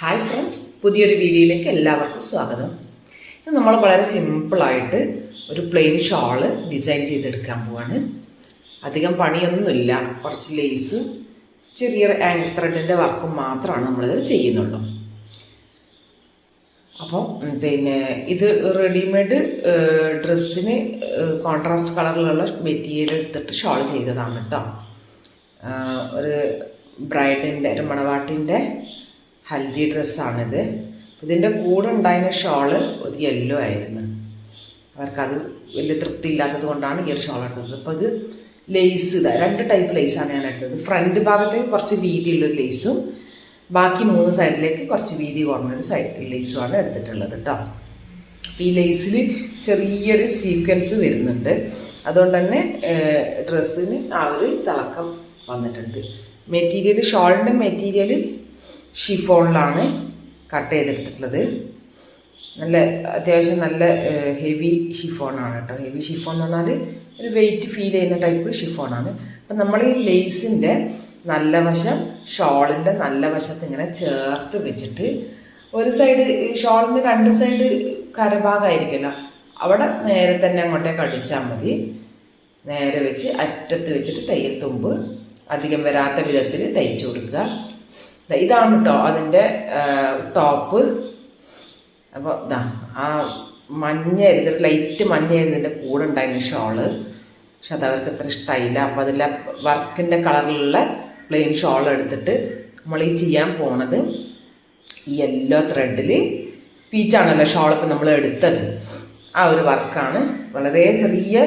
Hi friends, പുതിയൊരു വീഡിയോയിലേക്ക് എല്ലാവർക്കും സ്വാഗതം. ഇത് നമ്മൾ വളരെ സിമ്പിളായിട്ട് ഒരു പ്ലെയിൻ ഷാള് ഡിസൈൻ ചെയ്തെടുക്കാൻ പോവാണ്. അധികം പണിയൊന്നുമില്ല, കുറച്ച് ലേസും ചെറിയ ആംഗിൾ ത്രെഡിൻ്റെ വർക്കും മാത്രമാണ് നമ്മളിത് ചെയ്യുന്നുള്ളൂ. അപ്പോൾ ഇത് റെഡിമെയ്ഡ് ഡ്രസ്സിന് കോൺട്രാസ്റ്റ് കളറിലുള്ള മെറ്റീരിയൽ എടുത്തിട്ട് ഷാൾ ചെയ്തതാണ് കേട്ടോ. ഒരു ബ്രൈഡിൻ്റെ, ഒരു മണവാട്ടിൻ്റെ ഹൽദി ഡ്രസ്സാണിത്. ഇതിൻ്റെ കൂടെ ഉണ്ടായിരുന്ന ഷോള് ഒരു യെല്ലോ ആയിരുന്നു. അവർക്കത് വലിയ തൃപ്തി ഇല്ലാത്തത് കൊണ്ടാണ് ഈ ഒരു ഷോൾ എടുത്തത്. അപ്പോൾ ഇത് ലേസ്, രണ്ട് ടൈപ്പ് ലേസാണ് ഞാൻ എടുത്തത്. ഫ്രണ്ട് ഭാഗത്തേക്ക് കുറച്ച് വീതിയുള്ളൊരു ലേസും ബാക്കി 3 സൈഡിലേക്ക് കുറച്ച് വീതി കുറഞ്ഞൊരു ലേസുമാണ് എടുത്തിട്ടുള്ളത് കേട്ടോ. ഈ ലേസിൽ ചെറിയൊരു സീക്വൻസ് വരുന്നുണ്ട്, അതുകൊണ്ട് തന്നെ ഡ്രസ്സിന് ആ ഒരു തിളക്കം വന്നിട്ടുണ്ട്. മെറ്റീരിയൽ, ഷോളിൻ്റെ മെറ്റീരിയൽ ഷിഫോണിലാണ് കട്ട് ചെയ്തെടുത്തിട്ടുള്ളത്. നല്ല അത്യാവശ്യം നല്ല ഹെവി ഷിഫോണാണ് കേട്ടോ. ഹെവി ഷിഫോൺ എന്ന് പറഞ്ഞാൽ ഒരു വെയിറ്റ് ഫീൽ ചെയ്യുന്ന ടൈപ്പ് ഷിഫോണാണ്. അപ്പം നമ്മൾ ഈ ലേസിൻ്റെ നല്ല വശം ഷോളിൻ്റെ നല്ല വശത്ത് ഇങ്ങനെ ചേർത്ത് വെച്ചിട്ട്, ഒരു സൈഡ് ഷോളിൻ്റെ 2 സൈഡ് കരഭാഗമായിരിക്കുമല്ലോ, അവിടെ നേരെ തന്നെ അങ്ങോട്ടേക്ക് അടിച്ചാൽ മതി. നേരെ വെച്ച് അറ്റത്ത് വെച്ചിട്ട് തയ്യൽ തുമ്പ് അധികം വരാത്ത വിധത്തിൽ തയ്ച്ചു കൊടുക്കുക. ഇതാണ് കേട്ടോ അതിൻ്റെ ടോപ്പ്. അപ്പോൾ ഇതാ ആ മഞ്ഞ ലൈറ്റ് മഞ്ഞായിരുന്നതിൻ്റെ കൂടെ ഉണ്ടായിരുന്ന ഷോള്, പക്ഷെ അതവർക്ക് അത്ര ഇഷ്ടമായില്ല. അപ്പോൾ അതിലെ വർക്കിൻ്റെ കളറിലുള്ള പ്ലെയിൻ ഷോൾ എടുത്തിട്ട് നമ്മൾ ഈ ചെയ്യാൻ പോണത് ഈ യെല്ലോ ത്രെഡിൽ, പീച്ചാണല്ലോ ഷോൾ ഇപ്പം നമ്മൾ എടുത്തത്, ആ ഒരു വർക്കാണ്. വളരെ ചെറിയ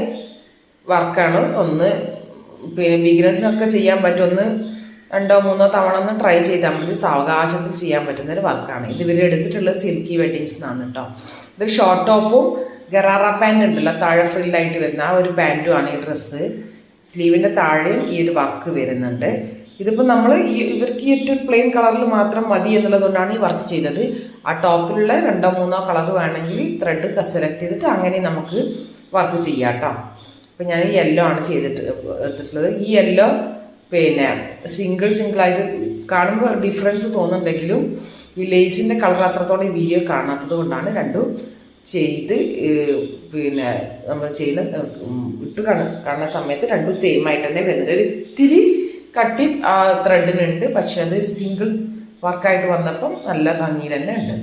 വർക്കാണ്. ഒന്ന് ബിഗിനേഴ്സിനൊക്കെ ചെയ്യാൻ പറ്റും. 1, 2, 3 തവണ ഒന്ന് ട്രൈ ചെയ്താൽ മതി. സാവകാശത്തിൽ ചെയ്യാൻ പറ്റുന്നൊരു വർക്കാണ്. ഇത് ഇവർ എടുത്തിട്ടുള്ളത് സിൽക്കി വെഡിങ്സ് എന്നാണ് കേട്ടോ. ഇത് ഷോർട്ട് ടോപ്പും ഗറാറ പാൻറ് ഉണ്ടല്ലോ, താഴെ ഫ്രില്ലായിട്ട് വരുന്ന ആ ഒരു പാൻറ്റുമാണ് ഈ ഡ്രസ്സ്. സ്ലീവിൻ്റെ താഴെയും ഈ ഒരു വർക്ക് വരുന്നുണ്ട്. ഇതിപ്പോൾ നമ്മൾ ഇവർക്ക് ഈ ഒരു പ്ലെയിൻ കളറിൽ മാത്രം മതി എന്നുള്ളതുകൊണ്ടാണ് ഈ വർക്ക് ചെയ്തത്. ആ ടോപ്പിലുള്ള 2, 3 കളർ വേണമെങ്കിൽ ത്രെഡ് സെലക്ട് ചെയ്തിട്ട് അങ്ങനെ നമുക്ക് വർക്ക് ചെയ്യാം കേട്ടോ. അപ്പോൾ ഞാൻ യെല്ലോ ആണ് എടുത്തിട്ടുള്ളത്. ഈ യെല്ലോ സിംഗിളായിട്ട് കാണുമ്പോൾ ഡിഫറൻസ് തോന്നുന്നുണ്ടെങ്കിലും ഈ ലേസിൻ്റെ കളർ അത്രത്തോളം ഈ വീഡിയോ കാണാത്തത് കൊണ്ടാണ് രണ്ടും ചെയ്ത് നമ്മൾ ചെയ്യുന്ന കാണുന്ന സമയത്ത് രണ്ടും സെയിം ആയിട്ട് തന്നെ വരുന്നത്. ഒരു ഇത്തിരി കട്ടി ആ ത്രെഡിനുണ്ട്, പക്ഷെ അത് സിംഗിൾ വർക്കായിട്ട് വന്നപ്പം നല്ല ഭംഗിയിൽ തന്നെ ഉണ്ട്.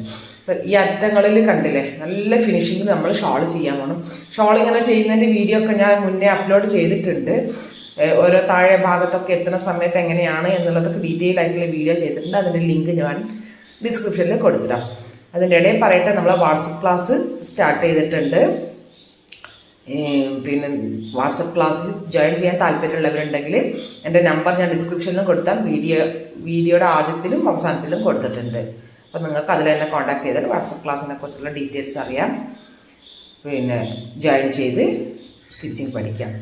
ഈ അറ്റങ്ങളിൽ കണ്ടില്ലേ, നല്ല ഫിനിഷിങ്ങിൽ നമ്മൾ ഷോൾ ചെയ്യാൻ വേണം. ഷോൾ ഇങ്ങനെ ചെയ്യുന്നതിൻ്റെ വീഡിയോ ഒക്കെ ഞാൻ മുന്നേ അപ്ലോഡ് ചെയ്തിട്ടുണ്ട്. ഓരോ താഴെ ഭാഗത്തൊക്കെ എത്തുന്ന സമയത്ത് എങ്ങനെയാണ് എന്നുള്ളതൊക്കെ ഡീറ്റെയിൽ ആയിട്ടുള്ള വീഡിയോ ചെയ്തിട്ടുണ്ട്. അതിൻ്റെ ലിങ്ക് ഞാൻ ഡിസ്ക്രിപ്ഷനിൽ കൊടുത്തിടാം. അതിൻ്റെ ഇടയിൽ പറയട്ടെ, നമ്മളെ വാട്സപ്പ് ക്ലാസ് സ്റ്റാർട്ട് ചെയ്തിട്ടുണ്ട്. വാട്സപ്പ് ക്ലാസ്സിൽ ജോയിൻ ചെയ്യാൻ താല്പര്യമുള്ളവരുണ്ടെങ്കിൽ എൻ്റെ നമ്പർ ഞാൻ ഡിസ്ക്രിപ്ഷനിലും കൊടുത്താൽ വീഡിയോയുടെ ആദ്യത്തിലും അവസാനത്തിലും കൊടുത്തിട്ടുണ്ട്. അപ്പോൾ നിങ്ങൾക്ക് അതിൽ തന്നെ കോൺടാക്ട് ചെയ്താൽ വാട്സപ്പ് ക്ലാസ്സിനെ കുറിച്ചുള്ള ഡീറ്റെയിൽസ് അറിയാം. ജോയിൻ ചെയ്ത് സ്റ്റിച്ചിങ് പഠിക്കാം.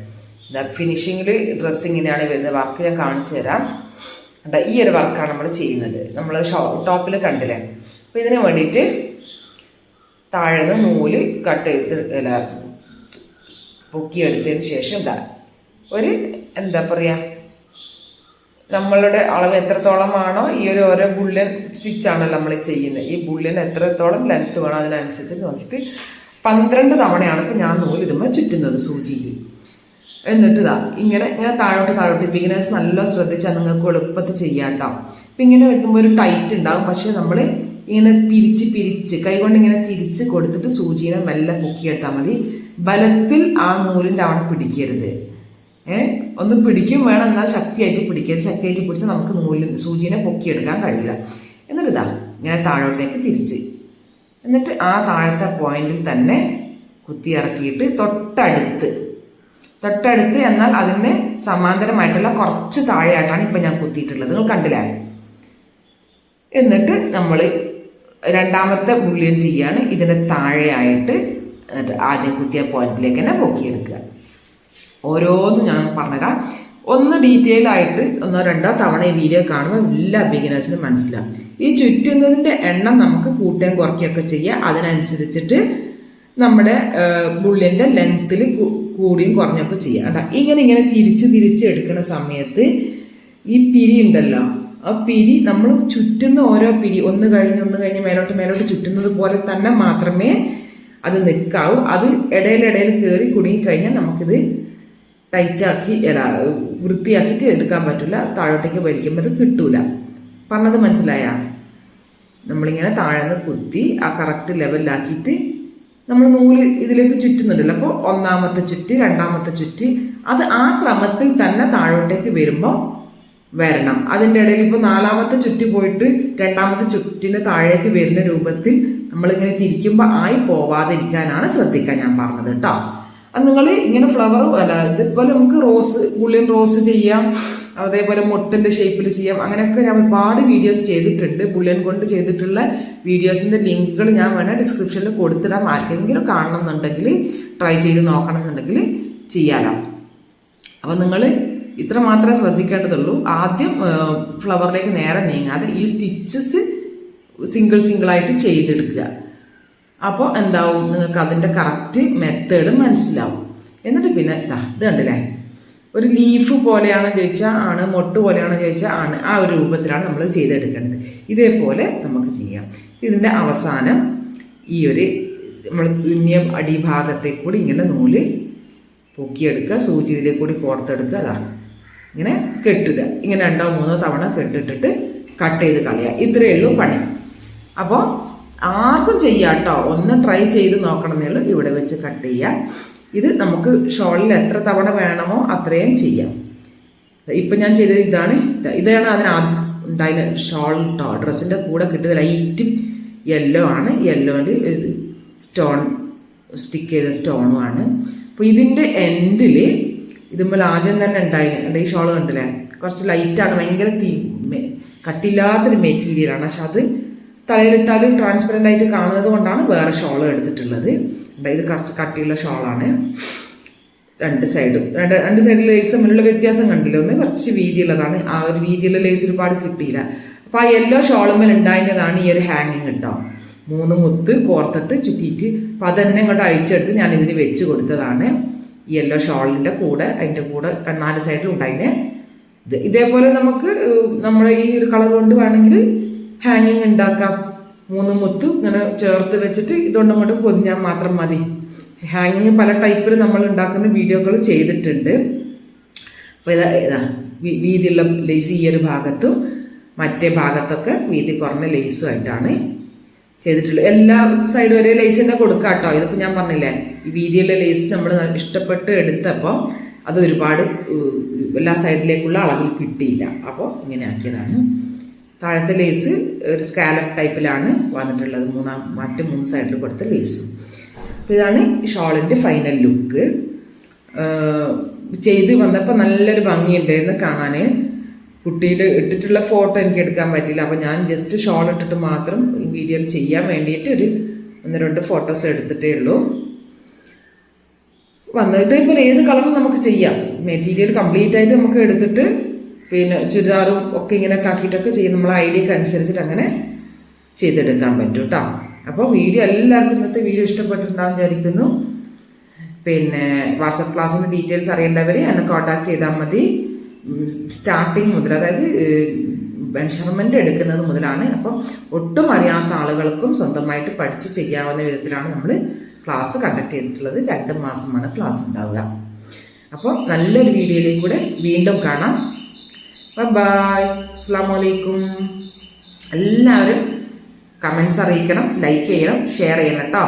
ഫിനിഷിങ്ങിൽ ഡ്രസ്സ് ഇങ്ങനെയാണ് വരുന്നത്. വർക്ക് ഞാൻ കാണിച്ചു തരാം. ഈ ഒരു വർക്കാണ് നമ്മൾ ചെയ്യുന്നത്. നമ്മൾ ടോപ്പിൽ കണ്ടില്ലേ. അപ്പോൾ ഇതിന് വേണ്ടിയിട്ട് താഴെ നിന്ന് നൂല് കട്ട് ചെയ്ത് പൊക്കിയെടുത്തതിന് ശേഷം ഒരു എന്താ പറയുക, നമ്മളുടെ അളവ് എത്രത്തോളമാണോ ഈ ഒരു ഓരോ ബുള്ളിയൻ സ്റ്റിച്ചാണല്ലോ നമ്മൾ ചെയ്യുന്നത്. ഈ ബുള്ളിയൻ എത്രത്തോളം ലെങ്ത്ത് വേണം അതിനനുസരിച്ച് നോക്കിയിട്ട് 12 തവണയാണ് ഇപ്പോൾ ഞാൻ നൂല് ഇതുമ്പോൾ ചുറ്റുന്നത് സൂചിയിൽ. എന്നിട്ട് ഇങ്ങനെ താഴോട്ട് ബിഗിനേഴ്സ് നല്ല ശ്രദ്ധിച്ചാൽ നിങ്ങൾക്ക് എളുപ്പത്തിൽ ചെയ്യാം കേട്ടോ. അപ്പം ഇങ്ങനെ വെക്കുമ്പോൾ ഒരു ടൈറ്റ് ഉണ്ടാകും, പക്ഷെ നമ്മൾ ഇങ്ങനെ പിരിച്ച് കൈകൊണ്ട് ഇങ്ങനെ തിരിച്ച് കൊടുത്തിട്ട് സൂചിനെ മെല്ലെ പൊക്കിയെടുത്താൽ മതി. ബലത്തിൽ ആ നൂലിൻ്റെ അവിടെ പിടിക്കരുത്. ഒന്ന് പിടിക്കും വേണം, എന്നാൽ ശക്തിയായിട്ട് പിടിക്കരുത്. ശക്തിയായിട്ട് പിടിച്ചാൽ നമുക്ക് സൂചിനെ പൊക്കിയെടുക്കാൻ കഴിയില്ല. എന്നിട്ട് ഇങ്ങനെ താഴോട്ടേക്ക് തിരിച്ച്, എന്നിട്ട് ആ താഴത്തെ പോയിന്റിൽ തന്നെ കുത്തി ഇറക്കിയിട്ട് തൊട്ടടുത്ത് എന്നാൽ അതിന് സമാന്തരമായിട്ടുള്ള കുറച്ച് താഴെയായിട്ടാണ് ഇപ്പം ഞാൻ കുത്തിയിട്ടുള്ളത്. നിങ്ങൾ കണ്ടില്ലേ. എന്നിട്ട് നമ്മൾ രണ്ടാമത്തെ ബുള്ളിയൻ ചെയ്യാണ്. ഇതിൻ്റെ താഴെയായിട്ട് എന്നിട്ട് ആദ്യം കുത്തിയ പോയിന്റിലേക്ക് തന്നെ പൊക്കിയെടുക്കുക. ഓരോന്നും ഞാൻ പറഞ്ഞുതരാം. ഒന്ന് ഡീറ്റെയിൽ ആയിട്ട് 1, 2 തവണ ഈ വീഡിയോ കാണുമ്പോൾ എല്ലാ ബിഗിനേഴ്സിനും മനസ്സിലാവും. ഈ ചുറ്റുന്നതിൻ്റെ എണ്ണം നമുക്ക് കൂട്ടുകയും കുറയ്ക്കുകയൊക്കെ ചെയ്യാം. അതിനനുസരിച്ചിട്ട് നമ്മുടെ ബുള്ളിയൻ്റെ ലെങ്ത്തിൽ കൂടിയും കുറഞ്ഞൊക്കെ ചെയ്യാം. ഇങ്ങനെ തിരിച്ച് എടുക്കുന്ന സമയത്ത് ഈ പിരി ഉണ്ടല്ലോ, ആ പിരി നമ്മൾ ചുറ്റുന്ന ഓരോ പിരി ഒന്ന് കഴിഞ്ഞ് മേലോട്ട് ചുറ്റുന്നത് പോലെ തന്നെ മാത്രമേ അത് നിൽക്കാവൂ. അത് ഇടയിൽ കയറി കുടുങ്ങിക്കഴിഞ്ഞാൽ നമുക്കിത് ടൈറ്റാക്കി വൃത്തിയാക്കിയിട്ട് എടുക്കാൻ പറ്റില്ല. താഴോട്ടേക്ക് വലിക്കുമ്പോൾ അത് കിട്ടൂല. പറഞ്ഞത് മനസ്സിലായ? നമ്മളിങ്ങനെ താഴെ കുത്തി ആ കറക്റ്റ് ലെവലിലാക്കിയിട്ട് നമ്മൾ നൂല് ഇതിലേക്ക് ചുറ്റുന്നുണ്ടല്ലോ. അപ്പോൾ ഒന്നാമത്തെ ചുറ്റ്, രണ്ടാമത്തെ ചുറ്റ്, അത് ആ ക്രമത്തിൽ തന്നെ താഴോട്ടേക്ക് വരുമ്പോൾ വരണം. അതിൻ്റെ ഇടയിൽ ഇപ്പോൾ നാലാമത്തെ ചുറ്റ് പോയിട്ട് രണ്ടാമത്തെ ചുറ്റിന് താഴേക്ക് വരുന്ന രൂപത്തിൽ നമ്മളിങ്ങനെ തിരിക്കുമ്പോൾ ആയി പോവാതിരിക്കാനാണ് ശ്രദ്ധിക്കാൻ ഞാൻ പറഞ്ഞത് കേട്ടോ. അത് നിങ്ങൾ ഇങ്ങനെ ഫ്ലവർ ഇതുപോലെ നമുക്ക് ബുള്ളിയൻ റോസ് ചെയ്യാം, അതേപോലെ മുട്ടിൻ്റെ ഷേപ്പിൽ ചെയ്യാം. അങ്ങനെയൊക്കെ ഞാൻ ഒരുപാട് വീഡിയോസ് ചെയ്തിട്ടുണ്ട്. ബുള്ളിയൻ കൊണ്ട് ചെയ്തിട്ടുള്ള വീഡിയോസിൻ്റെ ലിങ്കുകൾ ഞാൻ വേണേൽ ഡിസ്ക്രിപ്ഷനിൽ കൊടുത്തിടാം. ആർക്കെങ്കിലും കാണണം എന്നുണ്ടെങ്കിൽ, ട്രൈ ചെയ്ത് നോക്കണം എന്നുണ്ടെങ്കിൽ ചെയ്യാലോ. അപ്പോൾ നിങ്ങൾ ഇത്ര മാത്രമേ ശ്രദ്ധിക്കേണ്ടതുള്ളൂ. ആദ്യം ഫ്ലവറിലേക്ക് നേരെ നീങ്ങാതെ ഈ സ്റ്റിച്ചസ് സിംഗിളായിട്ട് ചെയ്തെടുക്കുക. അപ്പോൾ എന്താവും, നിങ്ങൾക്ക് അതിൻ്റെ കറക്റ്റ് മെത്തേഡ് മനസ്സിലാവും. എന്നിട്ട് പിന്നെ ഇത് കണ്ടില്ലേ, ഒരു ലീഫ് പോലെയാണോ ചോദിച്ചാൽ ആണ്, മൊട്ട് പോലെയാണോ ചോദിച്ചാൽ ആണ്. ആ ഒരു രൂപത്തിലാണ് നമ്മൾ ചെയ്തെടുക്കേണ്ടത്. ഇതേപോലെ നമുക്ക് ചെയ്യാം. ഇതിൻ്റെ അവസാനം ഈ ഒരു നമ്മൾ തുന്നിയ അടിഭാഗത്തെ കൂടി ഇങ്ങനെ നൂല് പൊക്കിയെടുക്കുക, സൂചി ഇതിലേക്ക് കൂടി കോർത്തെടുക്കുക. ഇങ്ങനെ കെട്ടിടുക. ഇങ്ങനെ 2-3 തവണ കെട്ടിട്ടിട്ട് കട്ട് ചെയ്ത് കളയുക. ഇത്രയേ ഉള്ളൂ പണി. അപ്പോൾ ആർക്കും ചെയ്യാം കേട്ടോ. ഒന്ന് ട്രൈ ചെയ്ത് നോക്കണമെന്നേ ഉള്ളൂ. ഇവിടെ വെച്ച് കട്ട് ചെയ്യാം. ഇത് നമുക്ക് ഷോളിൽ എത്ര തവണ വേണമോ അത്രയും ചെയ്യാം. ഇപ്പം ഞാൻ ചെയ്തത് ഇതാണ് അതിന് ആദ്യം ഉണ്ടായ ഷോൾ കേട്ടോ. ഡ്രസ്സിൻ്റെ കൂടെ കിട്ടിയത് ലൈറ്റ് യെല്ലോ ആണ്. യെല്ലോയിൽ സ്റ്റോൺ സ്റ്റിക്ക് ചെയ്ത സ്റ്റോണുമാണ്. അപ്പോൾ ഇതിൻ്റെ എൻഡിൽ ഇതുമ്പോൾ ആദ്യം തന്നെ ഉണ്ടായിരുന്നു ഈ ഷോൾ കണ്ടില്ലേ, കുറച്ച് ലൈറ്റാണ്, ഭയങ്കര കട്ടില്ലാത്തൊരു മെറ്റീരിയലാണ്. പക്ഷെ അത് തലയിലിട്ടാലും ട്രാൻസ്പെറൻ്റ് ആയിട്ട് കാണുന്നത് കൊണ്ടാണ് വേറെ ഷോൾ എടുത്തിട്ടുള്ളത്. ഇത് കുറച്ച് കട്ടിയുള്ള ഷോളാണ്. രണ്ട് സൈഡിൽ ലേസ് തമ്മിലുള്ള വ്യത്യാസം കണ്ടില്ല. ഒന്ന് കുറച്ച് വീതിയുള്ളതാണ്. ആ ഒരു വീതിയുള്ള ലേസ് ഒരുപാട് കിട്ടിയില്ല. അപ്പോൾ ആ യെല്ലോ ഷോളുമ്മൽ ഉണ്ടായിരുന്നതാണ് ഈ ഒരു ഹാങ്ങിങ് കേട്ടോ. 3 മുത്ത് കോർത്തിട്ട് ചുറ്റിയിട്ട് അപ്പം അതന്നെ ഇങ്ങോട്ട് അഴിച്ചെടുത്ത് ഞാൻ ഇതിന് വെച്ച് കൊടുത്തതാണ്. ഈ യെല്ലോ ഷോളിൻ്റെ കൂടെ അതിൻ്റെ കൂടെ 4 സൈഡിലും ഉണ്ടായിനെ. ഇതേപോലെ നമുക്ക് നമ്മുടെ ഈ ഒരു കളർ കൊണ്ട് വേണമെങ്കിൽ ഹാങ്ങിങ് ഉണ്ടാക്കാം. 3 മുത്ത് ഇങ്ങനെ ചേർത്ത് വെച്ചിട്ട് ഇതുകൊണ്ട് അങ്ങോട്ട് പൊതിഞ്ഞാൽ മാത്രം മതി. ഹാങ്ങിങ് പല ടൈപ്പിൽ നമ്മൾ ഉണ്ടാക്കുന്ന വീഡിയോകൾ ചെയ്തിട്ടുണ്ട്. അപ്പോൾ ഇതാ വീതിയുള്ള ലേസ് ഈ ഒരു ഭാഗത്തും മറ്റേ ഭാഗത്തൊക്കെ വീതി കുറഞ്ഞ ലേസുമായിട്ടാണ് ചെയ്തിട്ടുള്ളത്. എല്ലാ സൈഡും ഒരേ ലേസ് തന്നെ കൊടുക്കാം കേട്ടോ. ഇതിപ്പോൾ ഞാൻ പറഞ്ഞില്ലേ, ഈ വീതിയുള്ള ലേസ് നമ്മൾ ഇഷ്ടപ്പെട്ട് എടുത്തപ്പോൾ അത് ഒരുപാട് എല്ലാ സൈഡിലേക്കുള്ള അളവിൽ കിട്ടിയില്ല. അപ്പോൾ ഇങ്ങനെ ആക്കിയതാണ്. താഴത്തെ ലേസ് ഒരു സ്കാലപ്പ് ടൈപ്പിലാണ് വന്നിട്ടുള്ളത്. മറ്റ് 3 സൈഡിൽ കൊടുത്ത ലേസും. അപ്പോൾ ഇതാണ് ഷോളിൻ്റെ ഫൈനൽ ലുക്ക്. ചെയ്ത് വന്നപ്പോൾ നല്ലൊരു ഭംഗിയുണ്ടായിരുന്നു കാണാൻ. കുട്ടിയുടെ ഇട്ടിട്ടുള്ള ഫോട്ടോ എനിക്ക് എടുക്കാൻ പറ്റില്ല. അപ്പോൾ ഞാൻ ജസ്റ്റ് ഷോൾ ഇട്ടിട്ട് മാത്രം ഈ വീഡിയോയിൽ ചെയ്യാൻ വേണ്ടിയിട്ട് ഒരു 1-2 ഫോട്ടോസ് എടുത്തിട്ടേ ഉള്ളൂ. ഇതേപോലെ ഏത് കളറും നമുക്ക് ചെയ്യാം. മെറ്റീരിയൽ കംപ്ലീറ്റ് ആയിട്ട് നമുക്ക് എടുത്തിട്ട് പിന്നെ ചുരിദാറും ഒക്കെ ഇങ്ങനെ ആക്കിയിട്ടൊക്കെ ചെയ്യും. നമ്മളെ ഐഡിയക്ക് അനുസരിച്ചിട്ട് അങ്ങനെ ചെയ്തെടുക്കാൻ പറ്റും കേട്ടോ. അപ്പോൾ വീഡിയോ എല്ലാവർക്കും ഇന്നത്തെ വീഡിയോ ഇഷ്ടപ്പെട്ടിട്ടുണ്ടാകും വിചാരിക്കുന്നു. പിന്നെ വാട്സപ്പ് ക്ലാസ്സിൻ്റെ ഡീറ്റെയിൽസ് അറിയേണ്ടവർ എന്നെ കോൺടാക്ട് ചെയ്താൽ മതി. സ്റ്റാർട്ടിങ് മുതൽ, അതായത് മെഷർമെൻ്റ് എടുക്കുന്നത് മുതലാണ്. അപ്പം ഒട്ടും അറിയാത്ത ആളുകൾക്കും സ്വന്തമായിട്ട് പഠിച്ച് ചെയ്യാവുന്ന വിധത്തിലാണ് നമ്മൾ ക്ലാസ് കണ്ടക്ട് ചെയ്തിട്ടുള്ളത്. 2 മാസമാണ് ക്ലാസ് ഉണ്ടാവുക. അപ്പോൾ നല്ലൊരു വീഡിയോയിലേക്ക് കൂടെ വീണ്ടും കാണാം. ബൈ. അസ്സലാമു അലൈക്കും. എല്ലാവരും കമൻസ് അറിയിക്കണം, ലൈക്ക് ചെയ്യണം, ഷെയർ ചെയ്യണം കേട്ടോ.